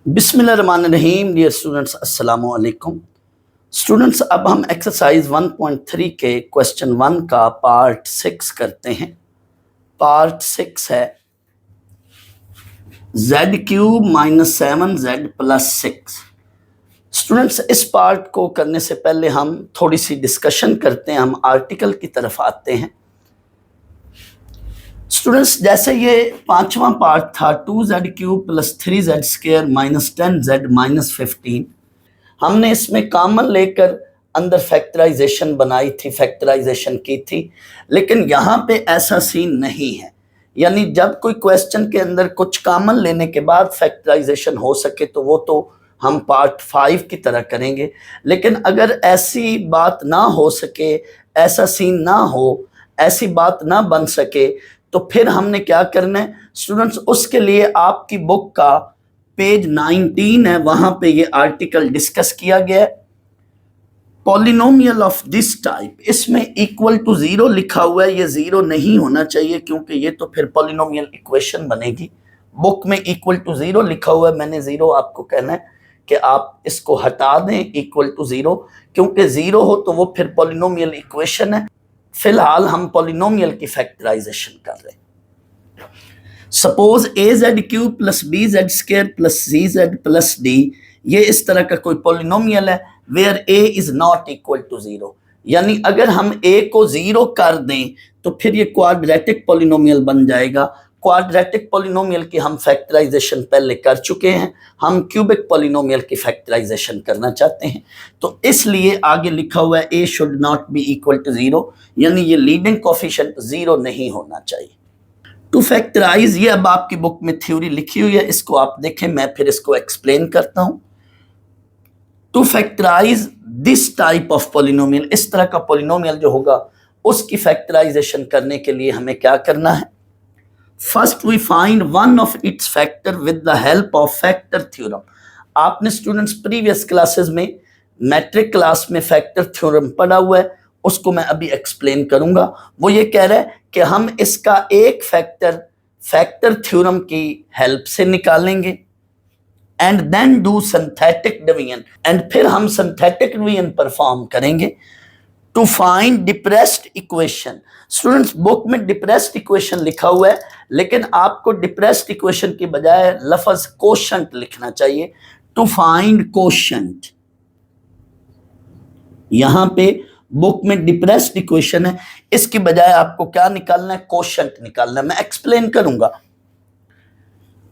बिस्मिल्लाहिर्रहमानिर्रहीम। Dear students, अस्सलामु अलैकुम। स्टूडेंट्स, अब हम एक्सरसाइज 1.3 के क्वेश्चन 1 का पार्ट 6 करते हैं। पार्ट 6 है z³ - 7z + 6। स्टूडेंट्स, इस पार्ट को करने से पहले हम थोड़ी सी डिस्कशन करते हैं, हम आर्टिकल की तरफ आते हैं। स्टूडेंट्स, जैसे ये पांचवा पार्ट था 2z³ + 3z² - 10z - 15, हमने इसमें कॉमन लेकर अंदर फैक्टराइजेशन बनाई थी, फैक्टराइजेशन की थी। लेकिन यहाँ पे ऐसा सीन नहीं है, यानी जब कोई क्वेश्चन के अंदर कुछ कॉमन लेने के बाद फैक्टराइजेशन हो सके तो वो तो हम पार्ट 5 की तरह करेंगे। लेकिन अगर ऐसी बात ना हो सके, ऐसा सीन ना हो, ऐसी बात ना बन सके, तो फिर हमने क्या करना है स्टूडेंट्स, उसके लिए आपकी बुक का पेज 19 है, वहां पे ये आर्टिकल डिस्कस किया गया है। पॉलिनोमियल ऑफ दिस टाइप, इसमें इक्वल टू 0 लिखा हुआ है, ये 0 नहीं होना चाहिए क्योंकि ये तो फिर पॉलिनोमियल इक्वेशन बनेगी। बुक में इक्वल टू 0 लिखा हुआ है, मैंने 0 आपको कहना है कि आप इसको हटा दें इक्वल टू 0, क्योंकि 0 हो तो वो फिर पॉलिनोमियल इक्वेशन है। फिलहाल हम पॉलिनोमियल की फैक्टराइजेशन कर रहे हैं। Suppose az³ + bz² + cz + d, ये इस तरह का कोई पॉलिनोमियल है where a is not equal to 0, यानी अगर हम a को 0 कर दें तो फिर ये क्वाड्रेटिक पॉलिनोमियल बन जाएगा। क्वाड्रेटिक पॉलिनोमियल की हम फैक्टराइजेशन पहले कर चुके हैं, हम क्यूबिक पॉलिनोमियल की फैक्टराइजेशन करना चाहते हैं। तो इसलिए आगे लिखा हुआ है a should not be equal to 0, यानी ये लीडिंग कोफिशिएंट 0 नहीं होना चाहिए। टू फैक्टराइज, ये अब आपकी बुक में थ्योरी लिखी हुई है, इसको आप देखें, मैं फिर इसको एक्सप्लेन करता हूं। To factorise this type of polynomial, इस तरह का पॉलिनोमियल जो होगा उसकी फैक्टराइजेशन करने के लिए हमें क्या करना है? First we find one of its factor with the help of factor theorem. आपने स्टूडेंट्स प्रीवियस क्लासेस में, मैट्रिक क्लास में फैक्टर थ्योरम पढ़ा हुआ है, उसको मैं अभी एक्सप्लेन करूंगा। वो ये कह रहा है कि हम इसका एक फैक्टर थ्योरम की हेल्प से निकालेंगे and then do synthetic division, and फिर हम सिंथेटिक डिवीजन परफॉर्म करेंगे to find depressed equation. Students, book में डिप्रेस्ड इक्वेशन लिखा हुआ है, लेकिन आपको डिप्रेस्ड इक्वेशन की बजाय लफ्ज कोशंट लिखना चाहिए। टू फाइंड कोशंट, यहां पे बुक में डिप्रेस्ड इक्वेशन है, इसकी बजाय आपको क्या निकालना है? कोशंट निकालना है। मैं एक्सप्लेन करूंगा।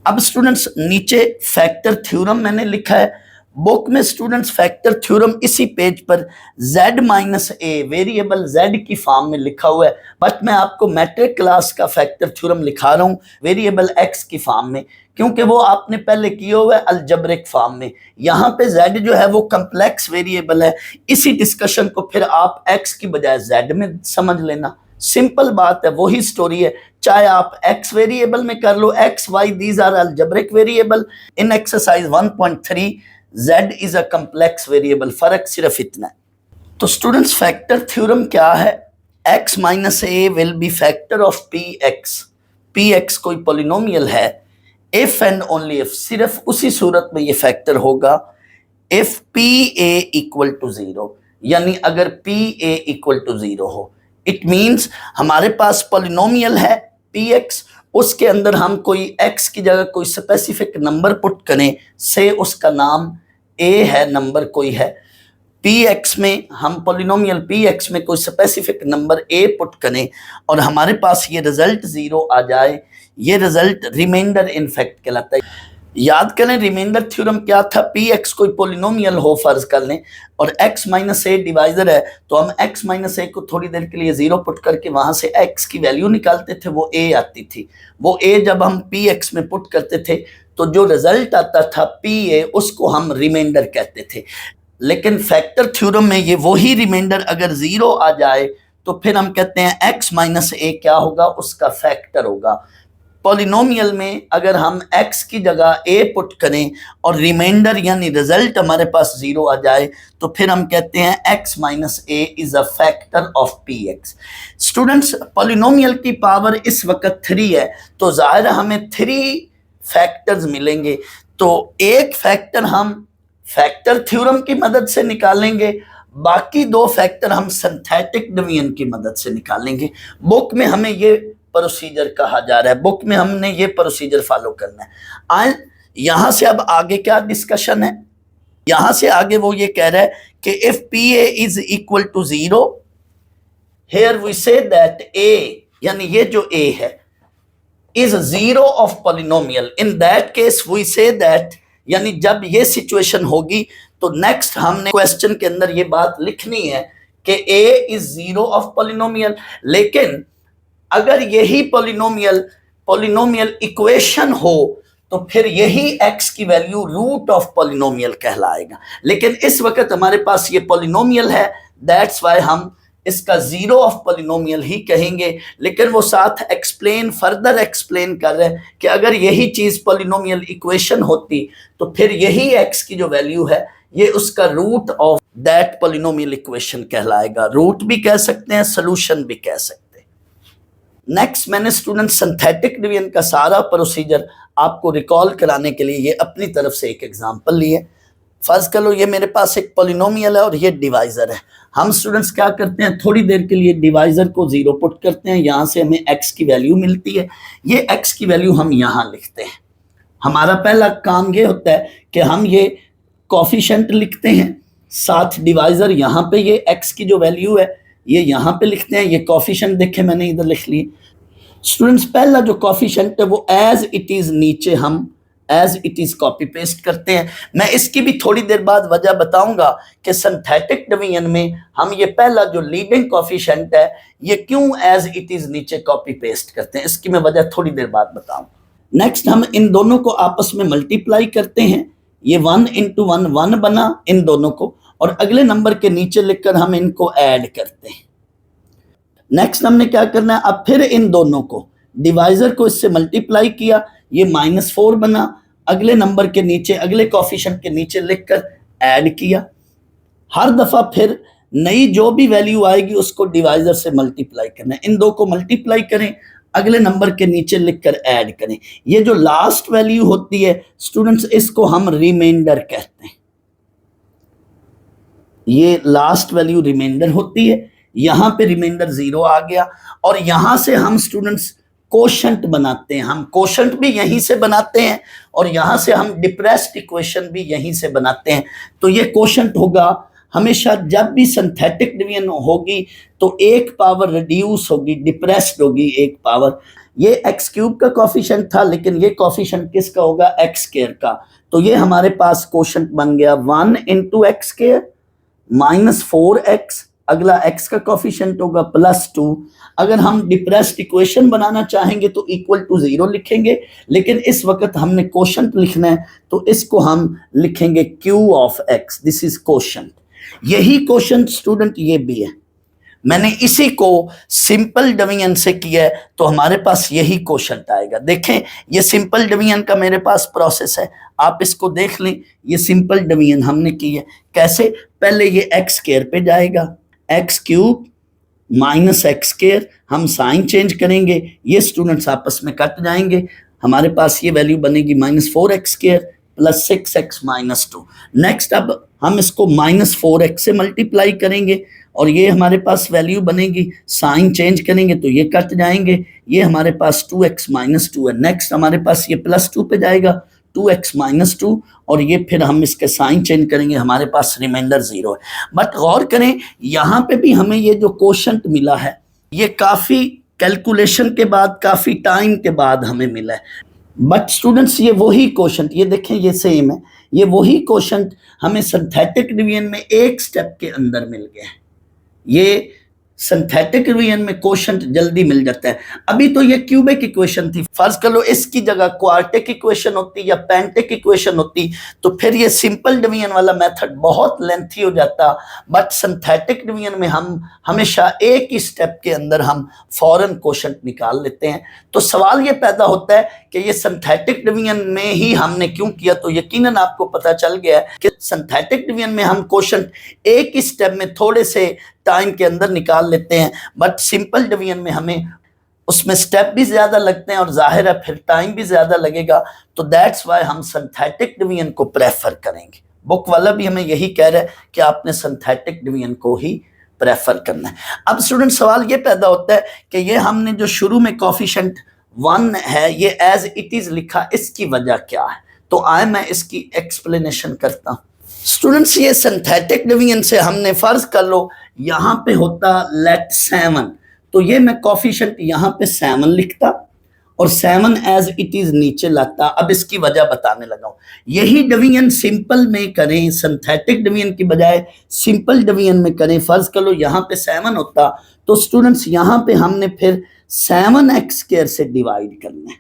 अब स्टूडेंट्स, नीचे फैक्टर थ्योरम मैंने लिखा है बुक में। स्टूडेंट्स, फैक्टर थ्योरम इसी पेज पर z - a वेरिएबल z की फॉर्म में लिखा हुआ है, बट मैं आपको मैट्रिक क्लास का फैक्टर थ्योरम लिखा रहा हूं वेरिएबल x की फॉर्म में, क्योंकि वो आपने पहले किया हुआ है अलजेब्रिक फॉर्म में। यहाँ पे z जो है वो कम्प्लेक्स वेरिएबल है, इसी डिस्कशन को फिर आप x की बजाय z में समझ लेना। सिंपल बात है, वही स्टोरी है, चाहे आप x वेरिएबल में कर लो, x y these are algebraic variable. In exercise 1.3 z is a complex variable, फर्क सिर्फ इतना है। तो स्टूडेंट्स, फैक्टर थ्योरम क्या है? x - a will be factor of px। px कोई पॉलिनोमियल है, इफ एंड ओनली इफ, सिर्फ उसी सूरत में ये फैक्टर होगा इफ pa इक्वल टू 0, यानी अगर pa इक्वल टू 0 हो। इट मीन्स हमारे पास पॉलिनोमियल है px, उसके अंदर हम कोई x की जगह कोई स्पेसिफिक नंबर पुट करें, से उसका नाम a है, नंबर कोई है। px में हम पॉलिनोमियल px में कोई स्पेसिफिक नंबर a पुट करें और हमारे पास ये रिजल्ट 0 आ जाए, ये रिजल्ट रिमाइंडर इनफैक्ट कहलाता है। याद करें रिमाइंडर थ्योरम क्या था? px कोई पॉलिनोमियल हो फर्ज कर लें और x - a डिवाइजर है, तो हम x - a को थोड़ी देर के लिए 0 पुट करके वहां से x की वैल्यू निकालते थे, वो a आती थी। वो a जब हम px में पुट करते थे तो जो रिजल्ट आता था pa, उसको हम रिमाइंडर कहते थे। लेकिन फैक्टर थ्योरम में ये वही रिमाइंडर अगर 0 आ जाए तो फिर हम कहते हैं x - a क्या होगा? उसका फैक्टर होगा। पॉलिनोमियल में अगर हम x की जगह a पुट करें और रिमाइंडर यानी रिजल्ट हमारे पास 0 आ जाए तो फिर हम कहते हैं x - a is a factor of px। Students, polynomial की पावर इस वक्त 3 है, तो जाहिर हमें 3 फैक्टर्स मिलेंगे। तो एक फैक्टर हम फैक्टर थ्योरम की मदद से निकालेंगे, बाकी दो फैक्टर हम सिंथेटिक डिवीजन की मदद से निकालेंगे। बुक में हमें ये प्रोसीजर कहा जा रहा है, बुक में हमने ये प्रोसीजर फॉलो करना है। आए यहां से अब आगे क्या डिस्कशन है, यहां से आगे वो ये कह रहा है कि if P A is equal to 0, here we say that A, यानी ये जो ए है, is 0 of polynomial, in that case we say that, यानी जब ये सिचुएशन होगी तो नेक्स्ट हमने क्वेश्चन के अंदर ये बात लिखनी है कि a इज 0 ऑफ पॉलिनोमियल। लेकिन अगर यही पॉलिनोमियल इक्वेशन हो तो फिर यही x की वैल्यू रूट ऑफ पॉलिनोमियल कहलाएगा। लेकिन इस वक्त हमारे पास ये पॉलिनोमियल है, दैट्स वाई हम इसका 0 ऑफ पॉलिनोमियल ही कहेंगे। लेकिन वो साथ फर्दर एक्सप्लेन कर रहे हैं कि अगर यही चीज पॉलिनोमियल इक्वेशन होती तो फिर यही x की जो वैल्यू है ये उसका root of that polynomial equation कहलाएगा। रूट भी कह सकते हैं, सोल्यूशन भी कह सकते हैं। नेक्स्ट मैंने स्टूडेंट सिंथेटिक डिवीजन का सारा प्रोसीजर आपको रिकॉल कराने के लिए ये अपनी तरफ से एक एग्जांपल लिए। फर्ज कर लो ये मेरे पास एक पॉलिनोमियल है और ये डिवाइजर है। हम स्टूडेंट्स क्या करते हैं, थोड़ी देर के लिए डिवाइजर को 0 पुट करते हैं, यहाँ से हमें x की वैल्यू मिलती है, ये x की वैल्यू हम यहाँ लिखते हैं। हमारा पहला काम ये होता है कि हम ये कोफिशिएंट लिखते हैं, साथ डिवाइजर यहाँ पे ये x की जो वैल्यू है ये यहाँ पे लिखते हैं। ये कोफिशिएंट देखे मैंने इधर लिख लिए। स्टूडेंट्स पहला जो कोफिशिएंट है वो एज इट इज नीचे हम as it is copy paste करते हैं। मैं इसकी भी थोड़ी देर बाद वजह बताऊंगा कि सिंथेटिक डिवीजन में हम ये पहला जो लीडिंग कोफिशिएंट है ये क्यों एज इट इज नीचे कॉपी पेस्ट करते हैं, इसकी मैं वजह थोड़ी देर बाद बताऊंगा। नेक्स्ट हम इन दोनों को आपस में मल्टीप्लाई करते हैं, ये 1 into 1 1 बना इन दोनों को, और अगले नंबर के नीचे लिखकर हम इनको ऐड करते हैं। नेक्स्ट हमने क्या करना है, अब फिर इन दोनों को डिवाइजर को इससे मल्टीप्लाई किया, ये -4 बना, अगले नंबर के नीचे अगले कोफिशिएंट के नीचे लिखकर ऐड किया। हर दफा फिर नई जो भी वैल्यू आएगी उसको डिवाइजर से मल्टीप्लाई करना है, इन दो को मल्टीप्लाई करें, अगले नंबर के नीचे लिखकर ऐड करें। ये जो लास्ट वैल्यू होती है स्टूडेंट्स इसको हम रिमाइंडर कहते हैं, ये लास्ट वैल्यू रिमाइंडर होती है। यहां पे रिमाइंडर 0 आ गया और यहां से हम स्टूडेंट्स कोशंट बनाते हैं, हम कोशंट भी यहीं से बनाते हैं और यहां से हम डिप्रेस्ड इक्वेशन भी यहीं से बनाते हैं। तो ये कोशंट होगा हमेशा, जब भी सिंथेटिक डिवीजन होगी तो एक पावर रिड्यूस होगी, डिप्रेस्ड होगी एक पावर। ये एक्स क्यूब का कोफिशिएंट था लेकिन ये कोफिशिएंट किसका होगा, एक्स स्क्वायर का। तो ये हमारे पास कोशंट बन गया 1 into x स्क्वायर -4x, अगला x का कोफिशिएंट होगा +2। अगर हम डिप्रेस्ड इक्वेशन बनाना चाहेंगे तो इक्वल टू 0 लिखेंगे, लेकिन इस वक्त हमने कोशंट लिखना है तो इसको हम लिखेंगे q of x, this is quotient. यही कोशंट स्टूडेंट ये भी है, मैंने इसी को सिंपल डिवीजन से किया है तो हमारे पास यही कोशंट आएगा। देखें ये सिंपल डिवीजन का मेरे पास प्रोसेस है, आप इसको देख लें। ये सिंपल डिवीजन हमने की है कैसे, पहले ये एक्स स्क्वायर पे जाएगा, एक्स क्यूब -x स्क्वायर, हम साइन चेंज करेंगे, ये स्टूडेंट्स आपस में कट जाएंगे, हमारे पास ये वैल्यू बनेगी -4x स्क्वायर +6x -2। नेक्स्ट अब हम इसको -4x से मल्टीप्लाई करेंगे और ये हमारे पास वैल्यू बनेगी, साइन चेंज करेंगे तो ये कट जाएंगे, ये हमारे पास 2x -2 है। नेक्स्ट हमारे पास ये +2 पे जाएगा 2x -2 और ये फिर हम इसके साइन चेंज करेंगे, हमारे पास रिमाइंडर 0 है। बट गौर करें यहाँ पे भी हमें ये जो कोशंट मिला है ये काफ़ी कैलकुलेशन के बाद, काफ़ी टाइम के बाद हमें मिला है। बट स्टूडेंट्स ये वही कोशंट, ये देखें ये सेम है, ये वही कोशंट हमें सिंथेटिक डिवीजन में एक स्टेप के अंदर मिल गया है। ये सिंथेटिक डिवीजन में कोशंट जल्दी मिल जाता है। अभी तो ये क्यूबिक इक्वेशन थी, फर्ज कर लो इसकी जगह क्वार्टिक इक्वेशन होती या पेंटिक इक्वेशन होती तो फिर ये सिंपल डिवीजन वाला मेथड बहुत लेंथी हो जाता। बट सिंथेटिक डिवीजन में हम हमेशा एक ही स्टेप के अंदर हम फौरन कोशंट निकाल लेते हैं। तो सवाल ये पैदा होता है कि ये सिंथेटिक डिवीजन में ही हमने क्यों किया, तो यकीनन आपको पता चल गया है कि सिंथेटिक डिवीजन में हम कोशंट एक ही स्टेप में थोड़े से टाइम के अंदर निकाल लेते हैं, बट सिंपल डिवीजन में हमें उसमें स्टेप भी ज्यादा लगते हैं और जाहिर है फिर टाइम भी ज्यादा लगेगा, तो दैट्स वाई हम सिंथेटिक डिवीजन को प्रेफर करेंगे। बुक वाला भी हमें यही कह रहा है कि आपने सिंथेटिक डिवीजन को ही प्रेफर करना है। अब स्टूडेंट सवाल ये पैदा होता है कि ये हमने जो शुरू में कोफिशिएंट 1 है ये एज इट इज लिखा, इसकी वजह क्या है? तो आए मैं इसकी एक्सप्लेनेशन करता हूं। स्टूडेंट्स ये सिंथेटिक डिवीजन से हमने फर्ज कर लो यहां पे होता लेट 7, तो ये मैं कोफिशिएंट यहां पे 7 लिखता और 7 एज इट इज नीचे लाता। अब इसकी वजह बताने लगा हूं। यही डिवीजन सिंपल में करें, सिंथेटिक डिवीजन की बजाय सिंपल डिवीजन में करें, फर्ज कर लो यहाँ पे 7 होता, तो स्टूडेंट्स यहाँ पे हमने फिर 7x² से डिवाइड करना है,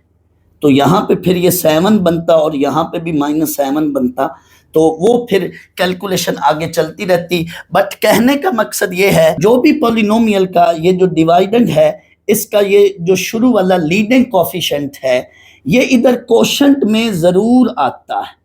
तो यहाँ पे फिर ये 7 बनता और यहाँ पे भी -7 बनता, तो वो फिर कैलकुलेशन आगे चलती रहती। बट कहने का मकसद ये है जो भी पॉलिनोमियल का ये जो डिवाइडेंड है इसका ये जो शुरू वाला लीडिंग कोफिशिएंट है ये इधर कोशेंट में जरूर आता है,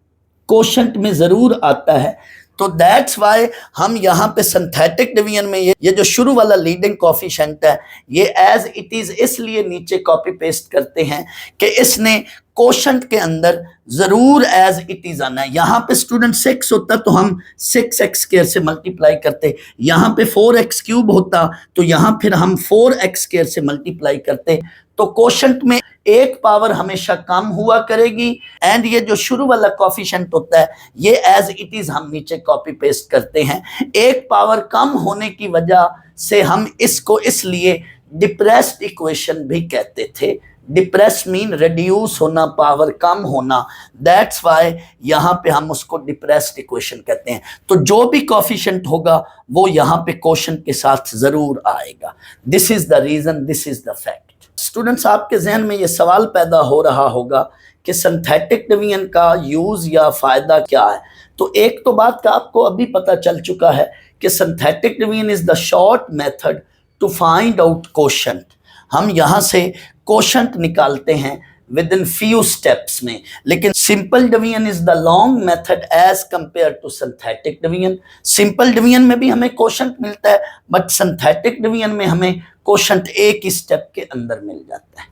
कोशेंट में जरूर आता है। तो दैट्स वाई हम यहाँ पे सिंथेटिक डिवीजन में ये जो शुरू वाला लीडिंग कोफिशिएंट है ये एज इट इज इसलिए नीचे कॉपी पेस्ट करते हैं कि इसने कोशेंट के अंदर जरूर एज इट इज आना है। यहाँ पे स्टूडेंट 6 होता तो हम 6x² से मल्टीप्लाई करते, यहाँ पे 4x³ होता तो यहाँ फिर हम 4x² से मल्टीप्लाई करते। तो कोशेंट में एक पावर हमेशा कम हुआ करेगी एंड ये जो शुरू वाला कोफिशिएंट होता है ये एज इट इज हम नीचे कॉपी पेस्ट करते हैं। एक पावर कम होने की वजह से हम इसको इसलिए डिप्रेस्ड इक्वेशन भी कहते थे। डिप्रेस मीन रिड्यूस होना, पावर कम होना, दैट्स वाई यहाँ पे हम उसको डिप्रेस्ड इक्वेशन कहते हैं। तो जो भी कोफिशिएंट होगा वो यहाँ पे कोशेंट के साथ जरूर आएगा। This is the reason, this is the fact. Students आपके जहन में ये सवाल पैदा हो रहा होगा कि सिंथेटिक डिवीजन का यूज या फायदा क्या है। तो एक तो बात का आपको अभी पता चल चुका है कि synthetic division is the short method to find out quotient. हम यहाँ से कोशेंट निकालते हैं विद इन फ्यू स्टेप्स में, लेकिन simple division is the long method as compare to synthetic division. Simple division में भी हमें कोशेंट मिलता है बट सिंथेटिक डिवीजन में हमें कोशेंट एक ही स्टेप के अंदर मिल जाता है।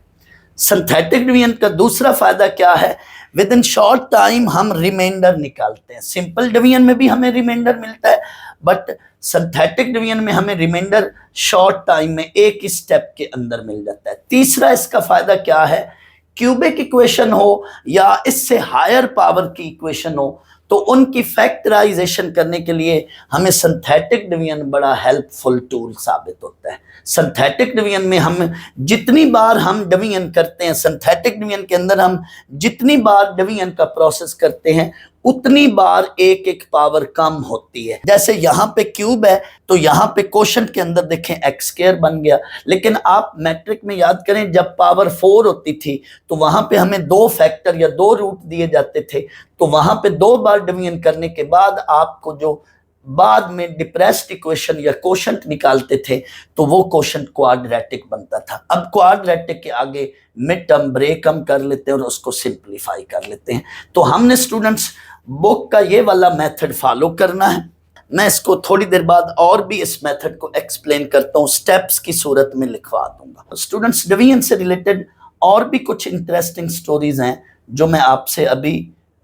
सिंथेटिक डिवीजन का दूसरा फायदा क्या है, विद इन शॉर्ट टाइम हम रिमाइंडर निकालते हैं। सिंपल डिवीजन में भी हमें रिमाइंडर मिलता है बट सिंथेटिक डिवीजन में हमें रिमाइंडर शॉर्ट टाइम में एक ही स्टेप के अंदर मिल जाता है। तीसरा इसका फायदा क्या है, क्यूबिक इक्वेशन हो या इससे हायर पावर की इक्वेशन हो तो उनकी फैक्टराइजेशन करने के लिए हमें सिंथेटिक डिवीजन बड़ा हेल्पफुल टूल साबित होता है। सिंथेटिक डिवीजन में हम जितनी बार हम डिवीजन करते हैं, सिंथेटिक डिवीजन के अंदर हम जितनी बार डिवीजन का प्रोसेस करते हैं उतनी बार एक एक पावर कम होती है। जैसे यहाँ पे क्यूब है तो यहाँ पे कोशेंट के अंदर देखें x² बन गया, लेकिन आप मैट्रिक में याद करें जब पावर 4 होती थी तो वहां पे हमें 2 फैक्टर या 2 रूट दिए जाते थे, तो वहां पे 2 बार डिवीजन करने के बाद आपको जो बाद में डिप्रेस्ड इक्वेशन या कोशेंट निकालते थे तो वो कोशेंट क्वाड्रेटिक बनता था। अब क्वाड्रेटिक के आगे मिड टर्म ब्रेक हम कर लेते हैं और उसको सिंप्लीफाई कर लेते हैं। तो हमने स्टूडेंट्स बुक का ये वाला मेथड फॉलो करना है। मैं इसको थोड़ी देर बाद और भी इस मेथड को एक्सप्लेन करता हूँ, स्टेप्स की सूरत में लिखवा दूंगा। स्टूडेंट्स डिवीजन से रिलेटेड और भी कुछ इंटरेस्टिंग स्टोरीज हैं जो मैं आपसे अभी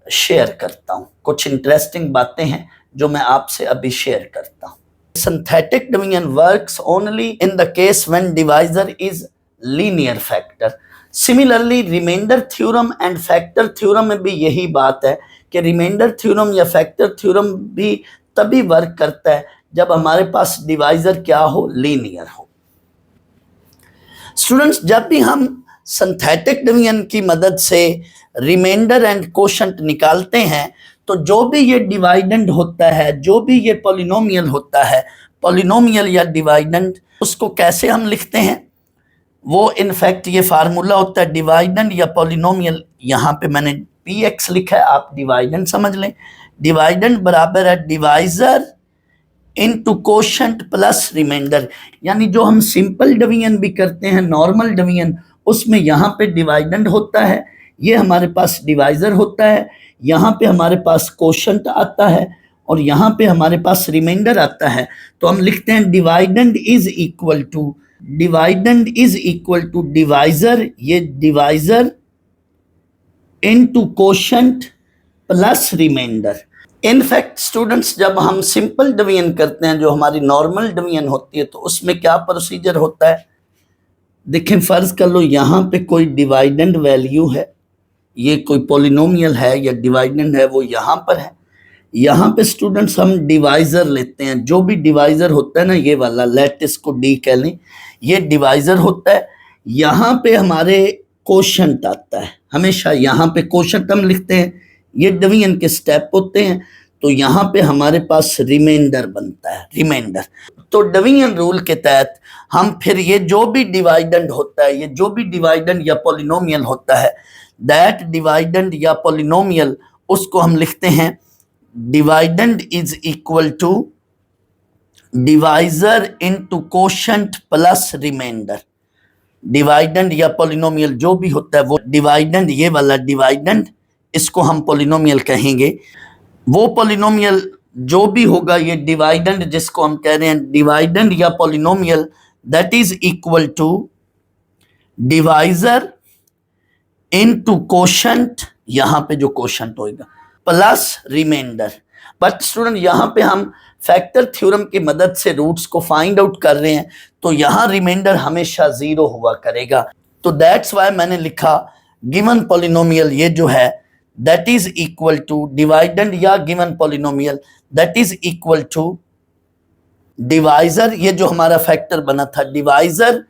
शेयर करता हूँ, कुछ इंटरेस्टिंग बातें हैं जो मैं आपसे अभी शेयर करता हूँ। Synthetic division works only in the case when divisor is linear factor. Similarly remainder theorem and factor theorem में भी यही बात है कि रिमाइंडर थ्योरम या फैक्टर थ्योरम भी तभी वर्क करता है जब हमारे पास डिवाइजर क्या हो, लीनियर हो। स्टूडेंट्स जब भी हम सिंथेटिक डिवीजन की मदद से रिमाइंडर एंड कोशेंट निकालते हैं तो जो भी ये डिवाइडेंड होता है, जो भी ये पॉलिनोमियल होता है, पॉलिनोमियल या डिवाइडेंड, उसको कैसे हम लिखते हैं वो इनफैक्ट ये फार्मूला होता है डिवाइडेंड या पॉलिनोमियल। यहाँ पे मैंने px लिखा है, आप डिवाइडेंड समझ लें। डिवाइडेंड बराबर है divisor into quotient plus remainder. यानी जो हम सिंपल डिवीजन भी करते हैं, नॉर्मल डिवीजन, उसमें यहाँ पे डिवाइडेंड होता है, ये हमारे पास डिवाइजर होता है, यहाँ पे हमारे पास कोशेंट आता है और यहाँ पे हमारे पास रिमाइंडर आता है। तो हम लिखते हैं dividend is equal to dividend is equal to divisor, ये divisor into quotient plus remainder. In fact students, जब हम सिंपल डिवीजन करते हैं, जो हमारी नॉर्मल डिवीजन होती है, तो उसमें क्या प्रोसीजर होता है? देखें, फर्ज कर लो यहाँ पे कोई डिवाइडेंड वैल्यू है, ये कोई पॉलिनोमियल है या डिवाइडेंड है, वो यहाँ पर है। यहाँ पे स्टूडेंट्स हम डिवाइजर लेते हैं, जो भी डिवाइजर होता है ना, ये वाला, लेट इसको डी कह लें, ये डिवाइजर होता है। यहाँ पे हमारे कोशेंट आता है, हमेशा यहाँ पे कोशेंट हम लिखते हैं, ये डिवीजन के स्टेप होते हैं। तो यहाँ पे हमारे पास रिमाइंडर बनता है, रिमाइंडर। तो डिवीजन रूल के तहत हम फिर ये जो भी डिवाइडेंड होता है, ये जो भी डिवाइडेंड या पॉलिनोमियल होता है, दैट डिवाइडेंड या पॉलिनोमियल, उसको हम लिखते हैं dividend is equal to divisor into quotient plus remainder. Dividend या पॉलिनोमियल जो भी होता है, वो डिवाइडेंड, ये वाला डिवाइडेंड, इसको हम पॉलिनोमियल कहेंगे। वो पॉलिनोमियल जो भी होगा, ये डिवाइडेंड जिसको हम कह रहे हैं डिवाइडेंड या polynomial, that is equal to divisor into quotient, यहाँ पे जो कोशेंट होगा, प्लस रिमाइंडर। बट स्टूडेंट, यहाँ पे हम फैक्टर थ्योरम की मदद से रूट्स को फाइंड आउट कर रहे हैं, तो यहाँ रिमाइंडर हमेशा 0 हुआ करेगा। तो दैट्स वाई मैंने लिखा गिवन पॉलिनोमियल ये जो है, that is equal to dividend या given polynomial, that is equal to divisor, ये जो हमारा फैक्टर बना था, divisor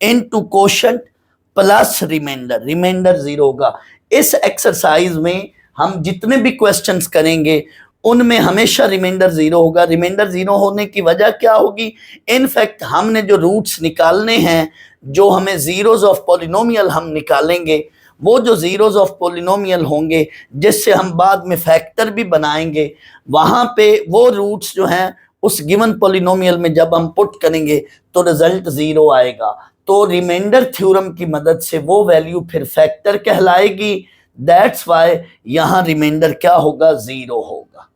into quotient plus remainder, remainder 0 होगा। इस एक्सरसाइज में हम जितने भी क्वेश्चंस करेंगे, उनमें हमेशा रिमाइंडर 0 होगा। रिमाइंडर 0 होने की वजह क्या होगी? इनफैक्ट हमने जो रूट्स निकालने हैं, जो हमें जीरोज ऑफ पॉलिनोमियल हम निकालेंगे, वो जो जीरोज ऑफ पॉलिनोमियल होंगे, जिससे हम बाद में फैक्टर भी बनाएंगे, वहां पे वो रूट्स जो हैं उस गिवन पॉलिनोमियल में जब हम पुट करेंगे तो रिजल्ट 0 आएगा। तो रिमाइंडर थ्योरम की मदद से वो वैल्यू फिर फैक्टर कहलाएगी। दैट्स वाई यहाँ रिमाइंडर क्या होगा? 0 होगा।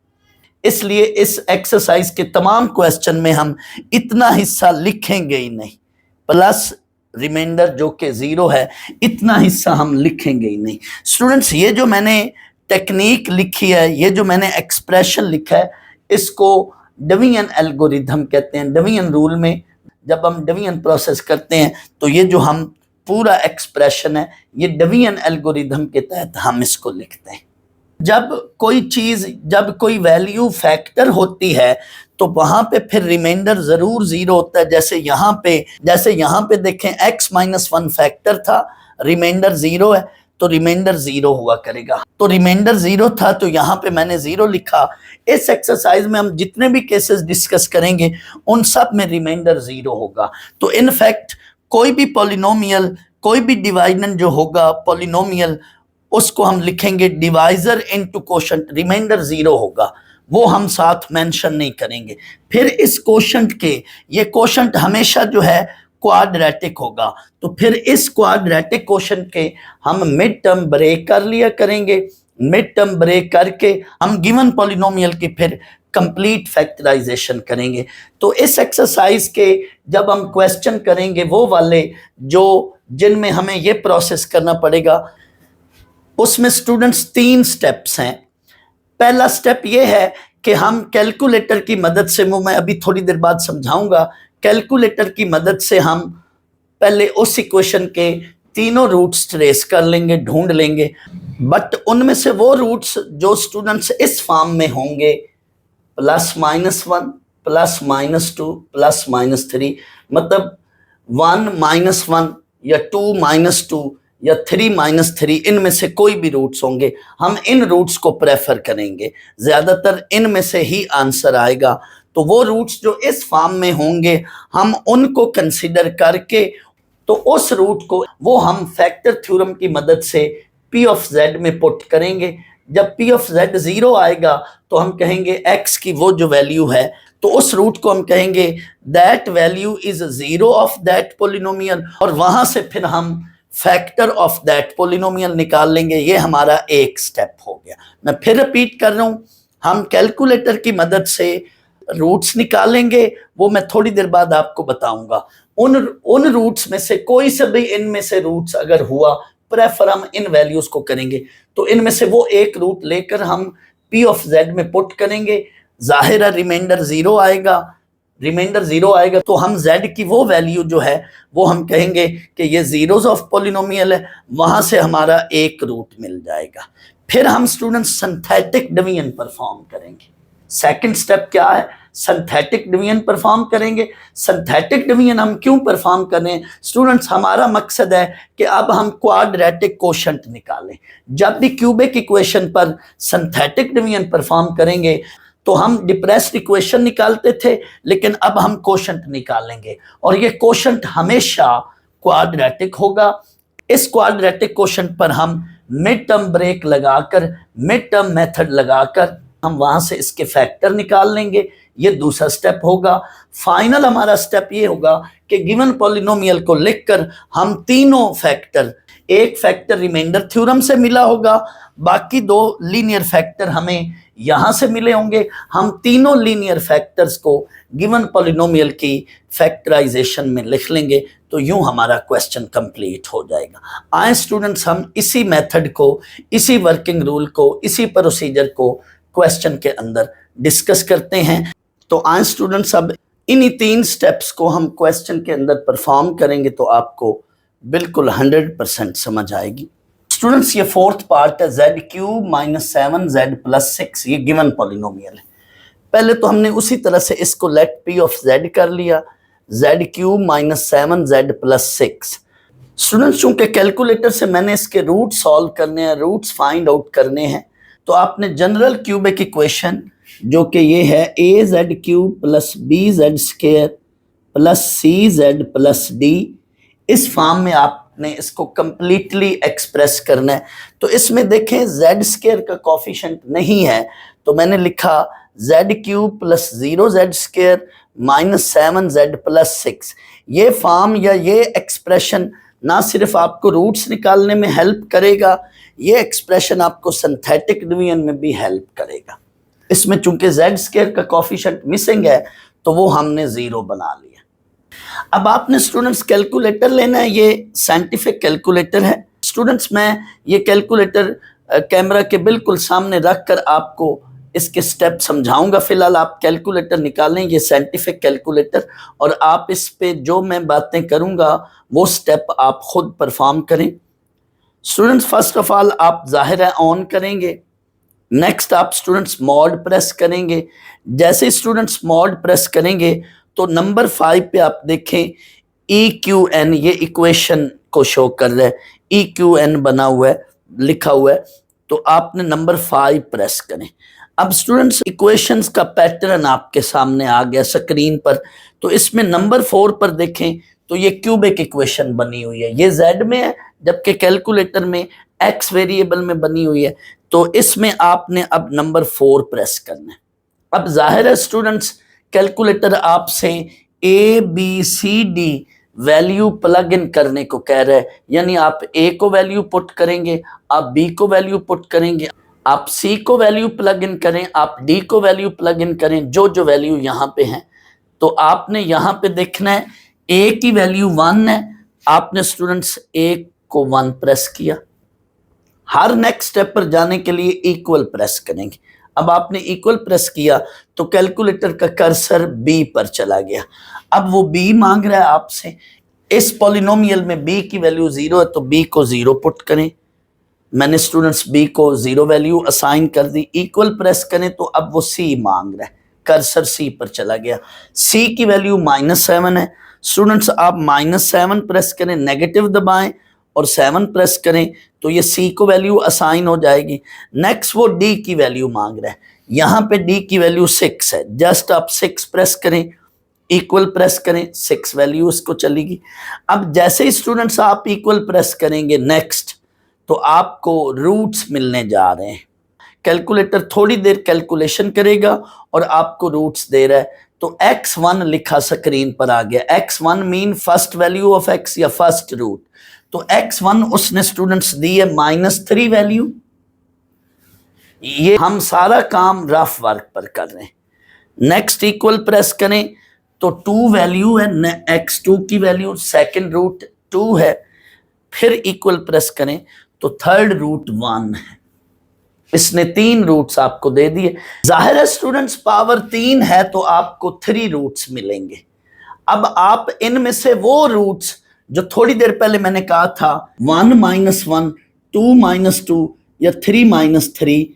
इसलिए इस एक्सरसाइज के तमाम क्वेश्चन में हम इतना हिस्सा लिखेंगे ही नहीं, प्लस रिमाइंडर जो कि 0 है, इतना हिस्सा हम लिखेंगे ही नहीं। स्टूडेंट्स, ये जो मैंने टेक्निक लिखी है, ये जो मैंने एक्सप्रेशन लिखा है, इसको डिवीजन एल्गोरिथम कहते हैं। डिवीजन रूल में जब हम डिवीजन प्रोसेस करते हैं, तो ये जो हम पूरा एक्सप्रेशन है, ये डिवीजन एल्गोरिथम के तहत हम इसको लिखते हैं। जब कोई चीज, जब कोई वैल्यू फैक्टर होती है, तो वहां पे फिर रिमाइंडर जरूर 0 होता है। जैसे यहाँ पे देखें, x-1 फैक्टर था, रिमाइंडर 0 है, तो रिमाइंडर 0 हुआ करेगा। तो रिमाइंडर 0 था, तो यहाँ पे मैंने 0 लिखा। इस एक्सरसाइज में हम जितने भी केसेस डिस्कस करेंगे, उन सब में रिमाइंडर 0 होगा। तो इनफैक्ट कोई भी पॉलिनोमियल, कोई भी डिवाइडेंड जो होगा पॉलिनोमियल, उसको हम लिखेंगे डिवाइजर इनटू कोशेंट, रिमाइंडर 0 होगा, वो हम साथ मेंशन नहीं करेंगे। फिर इस कोशेंट के, ये कोशेंट हमेशा जो है क्वाड्रेटिक होगा, तो फिर इस क्वाड्रेटिक कोशेंट के हम मिड टर्म ब्रेक कर लिया करेंगे। मिड टर्म ब्रेक करके हम गिवन पॉलिनोमियल की फिर कंप्लीट फैक्टराइजेशन करेंगे। तो इस एक्सरसाइज के जब हम क्वेश्चन करेंगे, वो वाले जो जिनमें हमें ये प्रोसेस करना पड़ेगा, उसमें स्टूडेंट्स 3 स्टेप्स हैं। पहला स्टेप ये है कि हम कैलकुलेटर की मदद से, वो मैं अभी थोड़ी देर बाद समझाऊंगा, कैलकुलेटर की मदद से हम पहले उस इक्वेशन के तीनों रूट्स ट्रेस कर लेंगे, ढूंढ लेंगे। बट उनमें से वो रूट्स जो स्टूडेंट्स इस फॉर्म में होंगे, +-1, +-2, +-3, मतलब 1-1 या 2-2 या 3-3, इनमें से कोई भी रूट्स होंगे, हम इन रूट्स को प्रेफर करेंगे। ज्यादातर इनमें से ही आंसर आएगा। तो वो रूट्स जो इस फॉर्म में होंगे, हम उनको कंसिडर करके, तो उस रूट को वो हम फैक्टर थ्योरम की मदद से P ऑफ Z में पुट करेंगे। जब P ऑफ Z 0 आएगा, तो हम कहेंगे x की वो जो वैल्यू है, तो उस रूट को हम कहेंगे that value is 0 of that polynomial, और वहां से फिर हम फैक्टर ऑफ दैट पोलिनोमियल निकाल लेंगे। ये हमारा एक स्टेप हो गया। मैं फिर रिपीट कर रहा हूं, हम कैलकुलेटर की मदद से रूट्स निकालेंगे, वो मैं थोड़ी देर बाद आपको बताऊंगा। उन उन रूट्स में से कोई से भी इनमें से रूट्स अगर हुआ, प्रेफर हम इन वैल्यूज को करेंगे। तो इनमें से वो एक रूट लेकर हम p ऑफ z में पुट करेंगे, जाहिर है रिमाइंडर जीरो आएगा, तो हम z की वो वैल्यू जो है वो हम कहेंगे कि ये जीरोस ऑफ पॉलिनोमियल है, वहां से हमारा एक रूट मिल जाएगा। फिर हम स्टूडेंट्स सिंथेटिक डिवीजन परफॉर्म करेंगे। सेकंड स्टेप क्या है? सिंथेटिक डिवीजन परफॉर्म करेंगे। सिंथेटिक डिवीजन हम क्यों परफॉर्म कर रहे हैं स्टूडेंट्स? हमारा मकसद है कि अब हम क्वाड्रेटिक कोशेंट निकालें। जब भी क्यूबिक इक्वेशन पर सिंथेटिक डिवीजन परफॉर्म करेंगे तो हम डिप्रेस्ड इक्वेशन निकालते थे, लेकिन अब हम कोशेंट निकालेंगे और ये कोशेंट हमेशा क्वाड्रेटिक होगा। इस क्वाड्रेटिक कोशेंट पर हम मिड टर्म ब्रेक लगाकर, मिड टर्म मेथड लगाकर हम वहां से इसके फैक्टर निकाल लेंगे। ये दूसरा स्टेप होगा। फाइनल हमारा स्टेप ये होगा कि गिवन पॉलिनोमियल को लिखकर हम तीनों फैक्टर, एक फैक्टर रिमाइंडर थ्योरम से मिला होगा, बाकी दो लीनियर फैक्टर हमें यहां से मिले होंगे। हम तीनों लीनियर फैक्टर्स को गिवन पॉलिनोमियल की फैक्टराइजेशन में लिख लेंगे, तो यूं हमारा क्वेश्चन कंप्लीट हो जाएगा। आए स्टूडेंट्स, हम इसी मेथड को, इसी वर्किंग रूल को, इसी प्रोसीजर को क्वेश्चन के अंदर डिस्कस करते हैं। तो आए स्टूडेंट्स, अब इन्हीं तीन स्टेप्स को हम क्वेश्चन के अंदर परफॉर्म करेंगे तो आपको बिल्कुल 100% समझ आएगी। स्टूडेंट्स, ये फोर्थ पार्ट है, z cube minus 7z plus 6, ये गिवन पॉलिनोमियल है। पहले तो हमने उसी तरह से इसको लेट p ऑफ z कर लिया, z cube minus 7z plus 6। Students, चूंकि कैलकुलेटर से मैंने इसके रूट सॉल्व करने हैं, रूट्स फाइंड आउट करने हैं, तो आपने जनरल क्यूबिक इक्वेशन जो कि ये है az cube plus bz square plus cz plus d, इस फॉर्म में आपने इसको कंप्लीटली एक्सप्रेस करना है। तो इसमें देखें z स्क्वायर का कोफिशिएंट नहीं है, तो मैंने लिखा z cube plus 0z square minus 7z plus 6। ये फॉर्म या ये एक्सप्रेशन ना सिर्फ आपको रूट्स निकालने में हेल्प करेगा, ये एक्सप्रेशन आपको सिंथेटिक डिवीजन में भी हेल्प करेगा। इसमें चूंकि z स्क्वायर का कोफिशिएंट मिसिंग है तो वो हमने 0 बना लिया। अब आपने स्टूडेंट्स कैलकुलेटर लेना है, ये साइंटिफिक कैलकुलेटर है। स्टूडेंट्स, मैं ये कैलकुलेटर कैमरा के बिल्कुल सामने रखकर आपको इसके स्टेप समझाऊंगा। फिलहाल आप कैलकुलेटर निकालें, ये साइंटिफिक कैलकुलेटर, और आप इस पे जो मैं बातें करूंगा वो स्टेप आप खुद परफॉर्म करें। स्टूडेंट्स, फर्स्ट ऑफ ऑल आप जाहिर है ऑन करेंगे। नेक्स्ट आप स्टूडेंट्स मॉड प्रेस करेंगे। जैसे स्टूडेंट्स मॉड प्रेस करेंगे तो नंबर 5 पे आप देखें EQN, ये इक्वेशन को शो कर रहा है, EQN बना हुआ है, लिखा हुआ है, तो आपने नंबर 5 प्रेस करें। अब स्टूडेंट्स इक्वेशंस का पैटर्न आपके सामने आ गया स्क्रीन पर। तो इसमें नंबर 4 पर देखें तो ये क्यूबिक इक्वेशन बनी हुई है, ये z में है जबकि कैलकुलेटर में x वेरिएबल में बनी हुई है। तो इसमें आपने अब नंबर 4 प्रेस करना है। अब जाहिर है स्टूडेंट्स कैलकुलेटर आपसे ABCD वैल्यू प्लग इन करने को कह रहा है, यानी आप A को वैल्यू पुट करेंगे, आप B को वैल्यू पुट करेंगे, आप C को वैल्यू प्लग इन करें, आप D को वैल्यू प्लग इन करें, जो जो वैल्यू यहाँ पे हैं। तो आपने यहाँ पे देखना है A की वैल्यू 1 है, आपने स्टूडेंट्स A को 1 प्रेस किया। हर नेक्स्ट स्टेप पर जाने के लिए इक्वल प्रेस करेंगे। अब आपने इक्वल प्रेस किया तो कैलकुलेटर का कर्सर B पर चला गया। अब वो B मांग रहा है आपसे। इस पॉलिनोमियल में B की वैल्यू 0 है तो B को 0 पुट करें। मैंने स्टूडेंट्स B को 0 वैल्यू असाइन कर दी। इक्वल प्रेस करें तो अब वो C मांग रहा है, कर्सर C पर चला गया। C की वैल्यू -7 है। स्टूडेंट्स आप -7 प्रेस करें, नेगेटिव दबाएं और 7 प्रेस करें तो ये C को वैल्यू असाइन हो जाएगी। नेक्स्ट वो D की वैल्यू मांग रहा है, यहाँ पे D की वैल्यू 6 है, जस्ट आप 6 प्रेस करें, इक्वल प्रेस करें, 6 वैल्यू उसको चलेगी। अब जैसे ही स्टूडेंट्स आप इक्वल प्रेस करेंगे नेक्स्ट, तो आपको रूट्स मिलने जा रहे हैं। कैलकुलेटर थोड़ी देर कैलकुलेशन करेगा और आपको रूट्स दे रहा है। तो x1 लिखा स्क्रीन पर आ गया। x1 mean first value of x या फर्स्ट रूट। तो x1 उसने स्टूडेंट्स दी है -3 वैल्यू। ये हम सारा काम रफ वर्क पर कर रहे हैं। नेक्स्ट इक्वल प्रेस करें तो 2 वैल्यू है, x2 की वैल्यू, सेकंड रूट 2 है, फिर इक्वल प्रेस करें तो थर्ड रूट 1 है। इसने 3 रूट्स आपको दे दिए। जाहिर है स्टूडेंट्स पावर 3 है तो आपको 3 रूट्स मिलेंगे। अब आप इनमें से वो रूट्स जो थोड़ी देर पहले मैंने कहा था 1 माइनस 1, 2 माइनस 2 या 3 माइनस 3,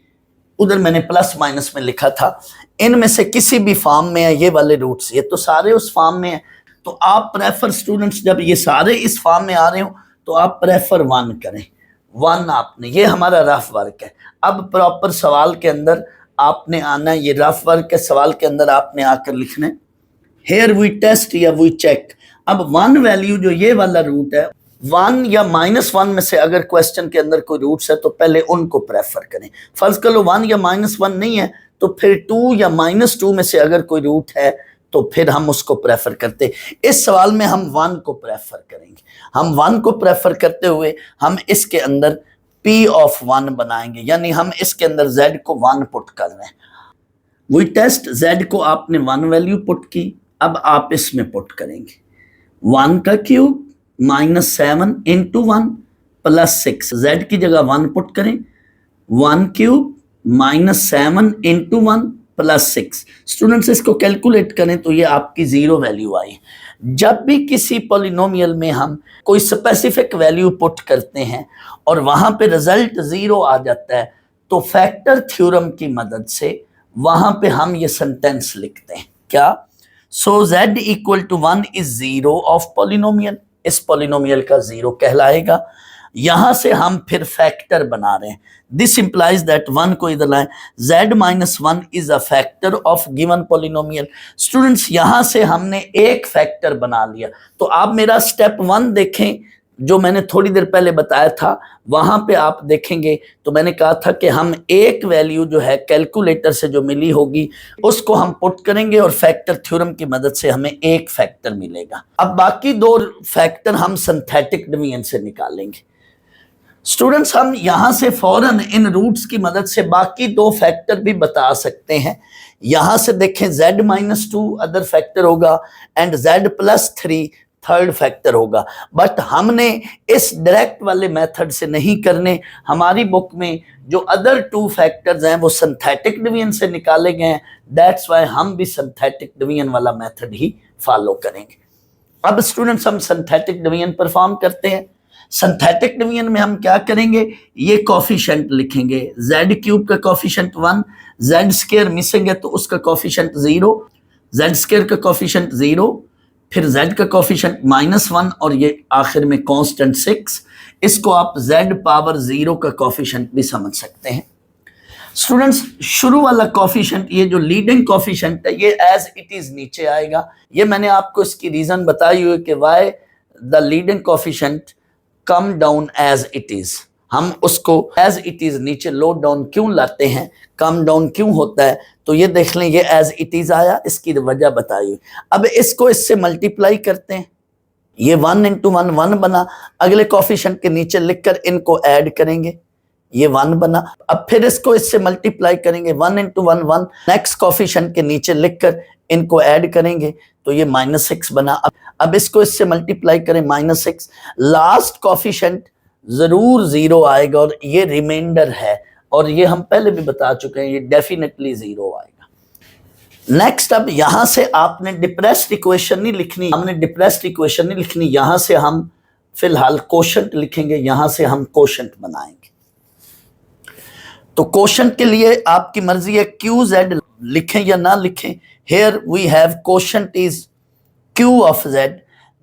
उधर मैंने प्लस माइनस में लिखा था, इनमें से किसी भी फॉर्म में है ये वाले रूट्स, ये तो सारे उस फॉर्म में है। तो आप प्रेफर स्टूडेंट्स, जब ये सारे इस फॉर्म में आ रहे हो तो आप प्रेफर 1 करें। 1 आपने, ये हमारा रफ वर्क है। अब प्रॉपर सवाल के अंदर आपने आना है, ये रफ वर्क के सवाल के अंदर आपने आकर लिखना है हेयर वी टेस्ट या वी चेक। अब 1 वैल्यू जो ये वाला रूट है, 1 या -1 में से अगर क्वेश्चन के अंदर कोई रूट्स है तो पहले उनको प्रेफर करें। फर्ज कर लो 1 या -1 नहीं है तो फिर 2 या -2 में से अगर कोई रूट है तो फिर हम उसको प्रेफर करते। इस सवाल में हम 1 को प्रेफर करेंगे। हम 1 को प्रेफर करते हुए हम इसके अंदर P ऑफ 1 बनाएंगे, यानी हम इसके अंदर Z को 1 पुट कर रहे हैं। वी टेस्ट Z को आपने 1 वैल्यू पुट की, अब आप इसमें पुट करेंगे 1 का क्यूब -7 इंटू 1 प्लस 6। Z की जगह 1 पुट करें, 1 क्यूब -7 इंटू 1 प्लस 6। स्टूडेंट्स इसको कैलकुलेट करें तो ये आपकी 0 वैल्यू आई। जब भी किसी पॉलिनोमियल में हम कोई स्पेसिफिक वैल्यू पुट करते हैं और वहां पे रिजल्ट 0 आ जाता है तो फैक्टर थ्योरम की मदद से वहां पे हम ये सेंटेंस लिखते हैं क्या, so z equal to 1 is 0 of polynomial. इस पॉलिनोमियल का 0 कहलाएगा। यहां से हम फिर फैक्टर बना रहे हैं। दिस इंप्लाइज दैट 1 को इधर लाएं, z minus 1 is a factor of given polynomial. Students यहां से हमने एक फैक्टर बना लिया। तो आप मेरा स्टेप 1 देखें जो मैंने थोड़ी देर पहले बताया था, वहां पे आप देखेंगे तो मैंने कहा था कि हम एक वैल्यू जो है कैलकुलेटर से जो मिली होगी उसको हम पुट करेंगे और फैक्टर थ्योरम की मदद से हमें एक फैक्टर मिलेगा। अब बाकी 2 फैक्टर हम सिंथेटिक डिवीजन से निकालेंगे। स्टूडेंट्स हम यहां से फौरन इन रूट्स की मदद से बाकी 2 फैक्टर भी बता सकते हैं। यहां से देखें z-2 अदर फैक्टर होगा एंड z+3 थर्ड फैक्टर होगा। बट हमने इस डायरेक्ट वाले मेथड से नहीं करने। हमारी बुक में जो अदर 2 फैक्टर्स हैं वो सिंथेटिक डिवीजन से निकाले गए हैं। दैट्स वाई हम भी सिंथेटिक डिवीजन वाला मेथड ही फॉलो करेंगे। अब स्टूडेंट्स हम सिंथेटिक डिवीजन परफॉर्म करते हैं। सिंथेटिक डिवीजन में हम क्या करेंगे, ये कोफिशिएंट लिखेंगे। z क्यूब का कोफिशिएंट 1, z स्क्वायर मिसिंग है तो उसका कोफिशिएंट 0, z स्क्वायर का कोफिशिएंट 0, फिर z का कोफिशिएंट -1 और ये आखिर में कांस्टेंट 6। इसको आप z पावर 0 का कोफिशिएंट भी समझ सकते हैं। स्टूडेंट्स शुरू वाला कोफिशिएंट, ये जो लीडिंग कोफिशिएंट है, ये एज इट इज नीचे आएगा। ये मैंने आपको इसकी रीजन बताई हुई कि why the leading coefficient come down as it is. हम उसको एज इट इज नीचे लो डाउन क्यों लाते हैं, कम डाउन क्यों होता है, तो ये देख लें ये एज इट इज आया, इसकी वजह बताई हुई। अब इसको इससे मल्टीप्लाई करते हैं, ये 1 इंटू 1 1 बना। अगले कोफिशिएंट के नीचे लिखकर इनको ऐड करेंगे, ये 1 बना। अब फिर इसको इससे मल्टीप्लाई करेंगे, 1 इंटू 1 1। नेक्स्ट कोफिशिएंट के नीचे लिखकर इनको ऐड करेंगे तो ये -6 बना। अब इसको इससे मल्टीप्लाई करें -6। लास्ट कोफिशिएंट जरूर 0 आएगा और ये रिमाइंडर है और ये हम पहले भी बता चुके हैं, ये डेफिनेटली 0 आएगा। नेक्स्ट अब यहां से आपने डिप्रेस्ड इक्वेशन नहीं लिखनी, हमने डिप्रेस्ड इक्वेशन नहीं लिखनी। यहां से हम फिलहाल कोशेंट लिखेंगे, यहां से हम कोशेंट बनाएंगे। तो कोशेंट के लिए आपकी मर्जी है QZ लिखें या ना लिखें। Here we have quotient is Q of Z,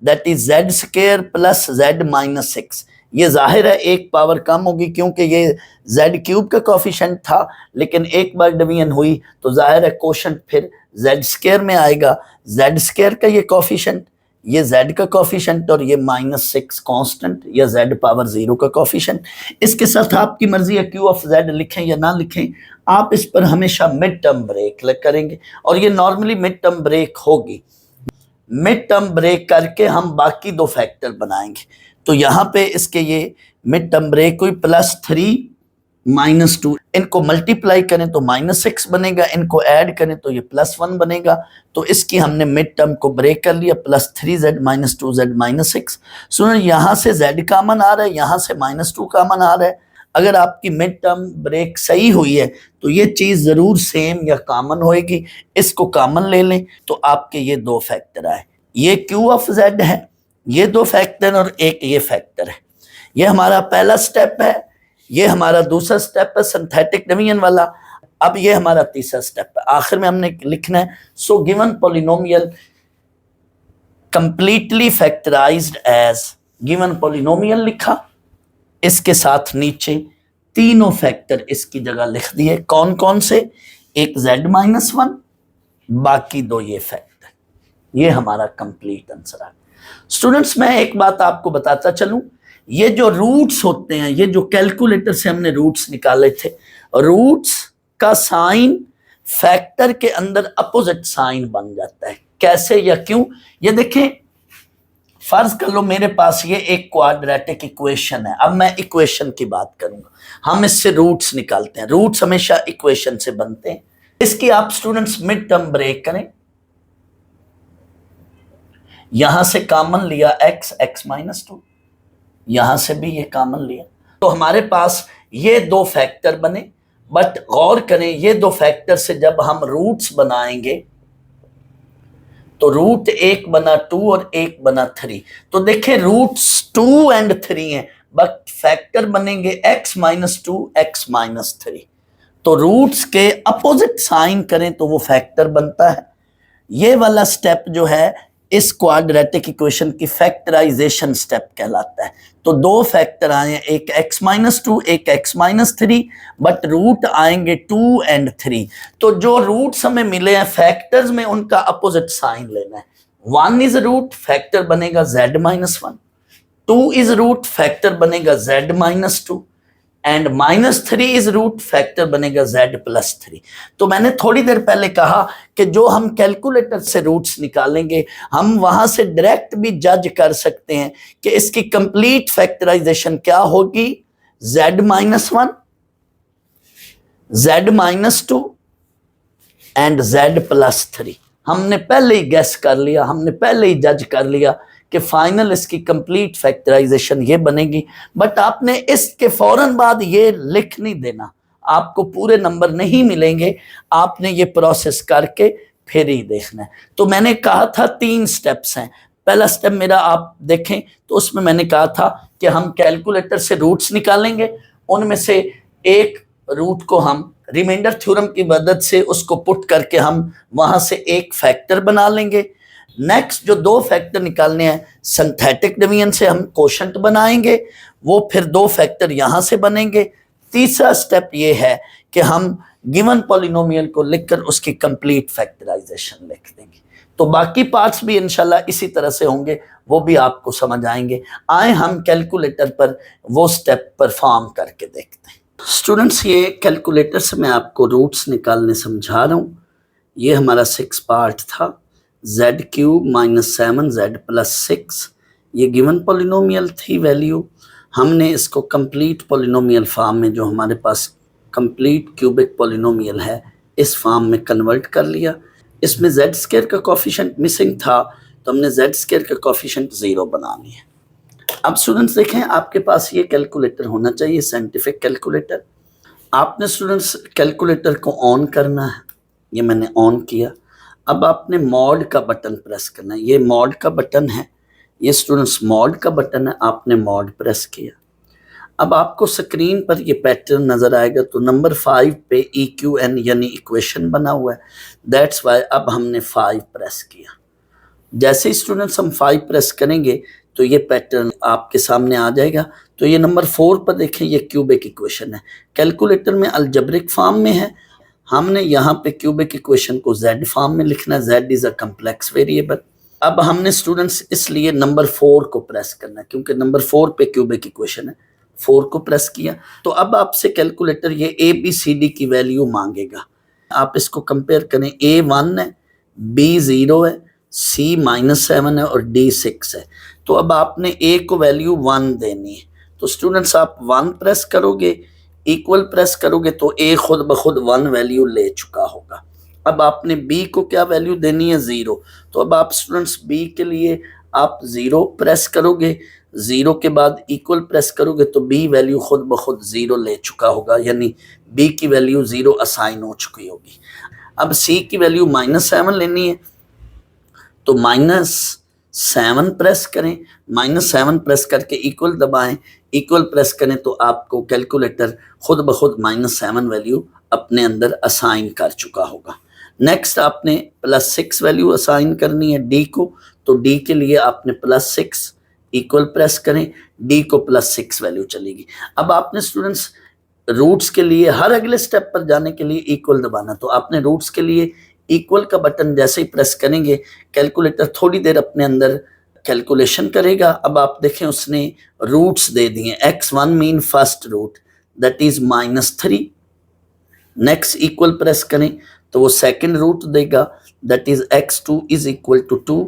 that is Z square plus Z minus 6। ये जाहिर है एक पावर कम होगी क्योंकि ये Z क्यूब का कोफिशिएंट था, लेकिन एक बार डिवीजन हुई तो जाहिर है कोशेंट फिर Z स्क्वायर में आएगा। Z स्क्वायर का ये कोफिशिएंट, ये Z का कोफिशिएंट और ये -6 कांस्टेंट या Z पावर 0 का कोफिशिएंट। इसके साथ आपकी मर्जी है Q ऑफ Z लिखें या ना लिखें। आप इस पर हमेशा मिड टर्म ब्रेक करेंगे और ये नॉर्मली मिड टर्म ब्रेक होगी। मिड टर्म ब्रेक करके हम बाकी 2 फैक्टर बनाएंगे। तो यहाँ पे इसके ये मिड टर्म ब्रेक हुई +3 -2, इनको मल्टीप्लाई करें तो -6 बनेगा, इनको ऐड करें तो ये +1 बनेगा। तो इसकी हमने मिड टर्म को ब्रेक कर लिया, +3z -2z -6। सुनो, यहाँ से z कॉमन आ रहा है, यहाँ से -2 कॉमन आ रहा है। अगर आपकी मिड टर्म ब्रेक सही हुई है तो ये चीज़ ज़रूर सेम या कॉमन होएगी। इसको कॉमन ले लें तो आपके ये दो फैक्टर आए, ये Q ऑफ Z है, ये दो फैक्टर और एक ये फैक्टर है। ये हमारा पहला स्टेप है, ये हमारा दूसरा स्टेप है सिंथेटिक डिवीजन वाला। अब ये हमारा तीसरा स्टेप है, आखिर में हमने लिखना है so given polynomial completely factorized as, given polynomial लिखा, इसके साथ नीचे तीनों फैक्टर इसकी जगह लिख दिए। कौन कौन से? एक z-1, बाकी दो ये फैक्टर। ये हमारा कंप्लीट आंसर है। स्टूडेंट्स, मैं एक बात आपको बताता चलूं, ये जो रूट्स होते हैं, ये जो कैलकुलेटर से हमने रूट्स निकाले थे, रूट्स का साइन फैक्टर के अंदर अपोजिट साइन बन जाता है। कैसे या क्यों? ये देखें, फर्ज कर लो मेरे पास ये एक क्वाड्रेटिक इक्वेशन है। अब मैं इक्वेशन की बात करूंगा, हम इससे रूट्स निकालते हैं। रूट्स हमेशा इक्वेशन से बनते हैं। इसकी आप स्टूडेंट्स मिड टर्म ब्रेक करें, यहां से कॉमन लिया x, x -2, यहां से भी ये कॉमन लिया, तो हमारे पास ये दो फैक्टर बने। बट गौर करें, ये दो फैक्टर से जब हम रूट्स बनाएंगे तो रूट एक बना 2 और एक बना 3। तो देखें, रूट्स 2 एंड 3 हैं, बट फैक्टर बनेंगे x -2, x -3। तो रूट्स के अपोजिट साइन करें तो वो फैक्टर बनता है। ये वाला स्टेप जो है इस क्वाड्रेटिक इक्वेशन की फैक्टराइजेशन स्टेप कहलाता है। तो दो फैक्टर आए हैं, एक x -2, एक x -3, बट रूट आएंगे 2 एंड 3। तो जो रूट्स हमें मिले हैं फैक्टर्स में, उनका अपोजिट साइन लेना है। 1 इज रूट, फैक्टर बनेगा z -1, 2 इज रूट, फैक्टर बनेगा z -2, and -3 is root, factor बनेगा z +3। तो मैंने थोड़ी देर पहले कहा कि जो हम कैलकुलेटर से रूट्स निकालेंगे, हम वहां से डायरेक्ट भी जज कर सकते हैं कि इसकी कंप्लीट फैक्टराइजेशन क्या होगी। z -1, z -2 and z +3। हमने पहले ही गैस कर लिया, हमने पहले ही जज कर लिया कि फाइनल इसकी कंप्लीट फैक्टराइजेशन ये बनेगी। बट आपने इसके फौरन बाद ये लिख नहीं देना, आपको पूरे नंबर नहीं मिलेंगे, आपने ये प्रोसेस करके फिर ही देखना है। तो मैंने कहा था 3 स्टेप्स हैं। पहला स्टेप मेरा आप देखें तो उसमें मैंने कहा था कि हम कैलकुलेटर से रूट्स निकालेंगे, उनमें से एक रूट को हम रिमाइंडर थ्योरम की मदद से उसको पुट करके हम वहां से एक फैक्टर बना लेंगे। नेक्स्ट जो दो फैक्टर निकालने हैं, सिंथेटिक डिवीजन से हम कोशेंट बनाएंगे, वो फिर दो फैक्टर यहां से बनेंगे। तीसरा स्टेप ये है कि हम गिवन पॉलिनोमियल को लिखकर उसकी कंप्लीट फैक्टराइजेशन लिख देंगे। तो बाकी पार्ट्स भी इंशाल्लाह इसी तरह से होंगे, वो भी आपको समझ आएंगे। आए हम कैलकुलेटर पर वो स्टेप परफॉर्म करके देखते हैं। स्टूडेंट्स, ये कैलकुलेटर से मैं आपको रूट्स निकालने समझा रहा हूँ। ये हमारा 6 पार्ट था, z³ -7 z +6, ये गिवन पॉलिनोमियल थी वैल्यू। हमने इसको कंप्लीट पॉलिनोमियल फॉर्म में, जो हमारे पास कंप्लीट क्यूबिक पॉलिनोमियल है, इस फॉर्म में कन्वर्ट कर लिया। इसमें z² का कोफिशिएंट मिसिंग था, तो हमने z² का कोफिशिएंट 0 बना लिया। अब स्टूडेंट्स देखें, आपके पास ये कैलकुलेटर होना चाहिए, साइंटिफिक कैलकुलेटर। आपने स्टूडेंट्स कैलकुलेटर को ऑन करना है, ये मैंने ऑन किया। अब आपने मॉड का बटन प्रेस करना है, ये मॉड का बटन है, ये स्टूडेंट्स मॉड का बटन है, आपने मॉड प्रेस किया। अब आपको स्क्रीन पर ये पैटर्न नज़र आएगा। तो नंबर 5 पे EQN यानी इक्वेशन बना हुआ है, दैट्स वाई अब हमने 5 प्रेस किया। जैसे ही स्टूडेंट्स हम 5 प्रेस करेंगे तो ये पैटर्न आपके सामने आ जाएगा। तो ये नंबर 4 पर देखें, ये क्यूबिक इक्वेशन है, कैलकुलेटर में अलजेब्रिक फॉर्म में है। हमने यहाँ पे क्यूबिक इक्वेशन को z फॉर्म में लिखना है, z is a complex variable. अब हमने स्टूडेंट्स इसलिए नंबर 4 को प्रेस करना है, क्योंकि नंबर 4 पे क्यूबिक इक्वेशन है, 4 को प्रेस किया। तो अब आपसे कैलकुलेटर ये ABCD की वैल्यू मांगेगा। आप इसको कंपेयर करें, A 1 है, B 0 है, C -7 है और D 6 है। तो अब आपने A को वैल्यू 1 देनी है। तो स्टूडेंट्स आप 1 प्रेस करोगे, इक्वल प्रेस करोगे तो ए खुद ब खुद 1 वैल्यू ले चुका होगा। अब आपने बी को क्या वैल्यू देनी है, 0। तो अब आप स्टूडेंट्स बी के लिए आप 0 प्रेस करोगे, 0 के बाद इक्वल प्रेस करोगे तो बी वैल्यू खुद ब खुद 0 ले चुका होगा, यानी बी की वैल्यू 0 असाइन हो चुकी होगी। अब सी की वैल्यू -7 लेनी है, तो -7 प्रेस करें, -7 प्रेस करके इक्वल दबाएं, इक्वल प्रेस करें तो आपको कैलकुलेटर खुद ब खुद -7 वैल्यू अपने अंदर असाइन कर चुका होगा। नेक्स्ट आपने +6 वैल्यू असाइन करनी है डी को, तो डी के लिए आपने +6 इक्वल प्रेस करें, डी को +6 वैल्यू चलेगी। अब आपने स्टूडेंट्स रूट्स के लिए हर अगले स्टेप पर जाने के लिए इक्वल दबाना, तो आपने रूट्स के लिए इक्वल का बटन जैसे ही प्रेस करेंगे कैलकुलेटर थोड़ी देर अपने अंदर कैलकुलेशन करेगा। अब आप देखें उसने रूट्स दे दिए, x1 mean first root that is -3, next equal press करें तो वो सेकंड रूट देगा that is x2 is equal to 2,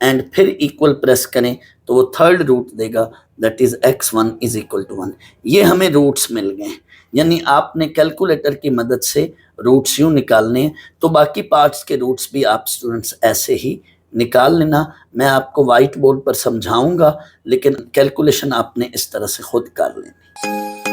and फिर इक्वल प्रेस करें तो वो थर्ड रूट देगा that is x1 is equal to 1। ये हमें रूट्स मिल गए, यानी आपने कैलकुलेटर की मदद से रूट्स यूं निकालने हैं, तो बाकी पार्ट्स के रूट्स भी आप स्टूडेंट्स ऐसे ही निकाल लेना। मैं आपको वाइट बोर्ड पर समझाऊंगा, लेकिन कैलकुलेशन आपने इस तरह से खुद कर लेनी।